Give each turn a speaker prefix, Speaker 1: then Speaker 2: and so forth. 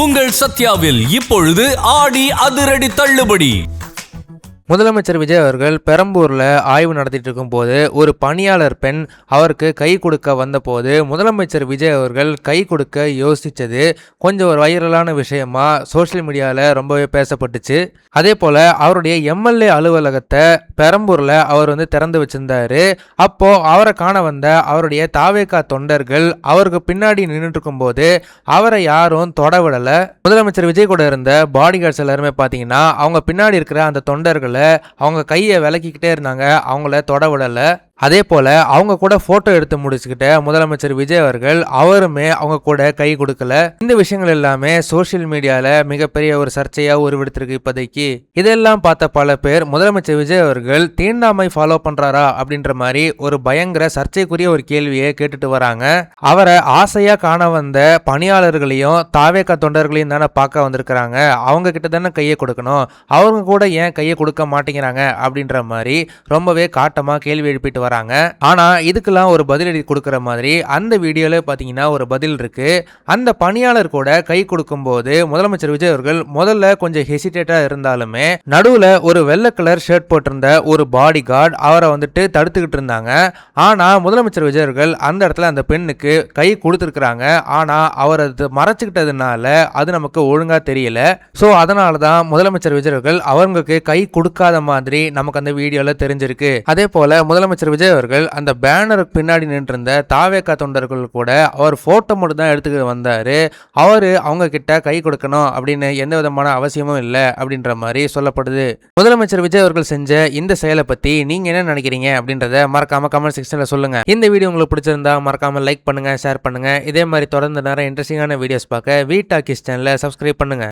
Speaker 1: உங்கள் சத்யாவில் இப்பொழுது ஆடி அதிரடி தள்ளுபடி.
Speaker 2: முதலமைச்சர் விஜய் அவர்கள் பெரம்பூரில் ஆய்வு நடத்திட்டு இருக்கும் போது ஒரு பணியாளர் பெண் அவருக்கு கை கொடுக்க வந்தபோது முதலமைச்சர் விஜய் அவர்கள் கை கொடுக்க யோசித்தது கொஞ்சம் ஒரு வைரலான விஷயமா சோஷியல் மீடியாவில் ரொம்பவே பேசப்பட்டுச்சு. அதே போல் அவருடைய எம்எல்ஏ அலுவலகத்தை பெரம்பூரில் அவர் திறந்து வச்சிருந்தாரு. அப்போ அவரை காண வந்த அவருடைய தாவேகா தொண்டர்கள் அவருக்கு பின்னாடி நின்றுட்டு இருக்கும்போது அவரை யாரும் தொட விடலை. முதலமைச்சர் விஜய் கூட இருந்த பாடி கார்ட்ஸ் எல்லாருமே பார்த்தீங்கன்னா அவங்க பின்னாடி இருக்கிற அந்த தொண்டர்கள் அவங்க கையை விலக்கிக்கிட்டே இருந்தாங்க, அவங்கள தொட விடல. அதே போல அவங்க கூட போட்டோ எடுத்து முடிச்சுக்கிட்ட முதலமைச்சர் விஜய் அவர்கள் அவருமே அவங்க கூட கை கொடுக்கல. இந்த விஷயங்கள் எல்லாமே சோசியல் மீடியால மிகப்பெரிய ஒரு சர்ச்சையா உருவெடுத்திருக்கு இப்போதைக்கு. இதெல்லாம் பார்த்த பல பேர் முதலமைச்சர் விஜய் அவர்கள் தீண்டாமை ஃபாலோ பண்றாரா அப்படின்ற மாதிரி ஒரு பயங்கர சர்ச்சைக்குரிய ஒரு கேள்வியை கேட்டுட்டு வராங்க. அவரை ஆசையா காண வந்த பணியாளர்களையும் தாவேகா தொண்டர்களையும் தானே பார்க்க வந்திருக்கிறாங்க, அவங்க கிட்ட தானே கையை கொடுக்கணும், அவங்க கூட ஏன் கையை கொடுக்க மாட்டேங்கிறாங்க அப்படின்ற மாதிரி ரொம்பவே காட்டமா கேள்வி எழுப்பிட்டு வராங்க. ஆனா இதுக்கெல்லாம் ஒரு பதிலடி கொடுக்கிற மாதிரி அந்த வீடியோல பாத்தீங்கன்னா ஒரு பதில் இருக்கு. அந்த பணியாளர் கூட கை கொடுக்கும் போது முதலமைச்சர் விஜய் அவர்கள் முதல்ல கொஞ்சம் ஹெசிடேட்டா இருந்தாலுமே நடுவுல ஒரு வெள்ளை கலர் ஷர்ட் போட்டிருந்த ஒரு பாடி கார்டு அவரை தடுத்துக்கிட்டு இருந்தாங்க. ஆனா முதலமைச்சர் விஜய் அவர்கள் அந்த இடத்துல அந்த பெண்ணுக்கு கை கொடுத்துருக்காங்க. ஆனா அவர் அது மறைச்சுக்கிட்டதுனால அது நமக்கு ஒழுங்கா தெரியல. சோ அதனாலதான் முதலமைச்சர் விஜய் அவர்கள் அவங்களுக்கு கை கொடுக்காத மாதிரி நமக்கு அந்த வீடியோல தெரிஞ்சிருக்கு. அதே போல முதலமைச்சர் விஜய் அவர்கள் அந்த பேனருக்கு பின்னாடி நின்றிருந்த தாவேகா தொண்டர்கள் கூட அவர் போட்டோ மட்டும் தான் எடுத்துக்கிட்டு வந்தாரு. அவரு அவங்க கிட்ட கை கொடுக்கணும் அப்படின்னு எந்த விதமான அவசியமும் இல்லை அப்படின்ற மாதிரி சொல்லப்படுது. முதலமைச்சர் விஜய் அவர்கள் செஞ்ச இந்த செயலை பத்தி நீங்க என்ன நினைக்கிறீங்க அப்படின்றத மறக்காம கமெண்ட் செக்ஷன்ல சொல்லுங்க. இந்த வீடியோ உங்களுக்கு பிடிச்சிருந்தா மறக்காம லைக் பண்ணுங்க, ஷேர் பண்ணுங்க. இதே மாதிரி தொடர்ந்து நிறைய இன்ட்ரெஸ்டிங்கான வீடியோஸ் பார்க்க வி டாக்கீஸ் சேனலை சப்ஸ்கிரைப் பண்ணுங்க.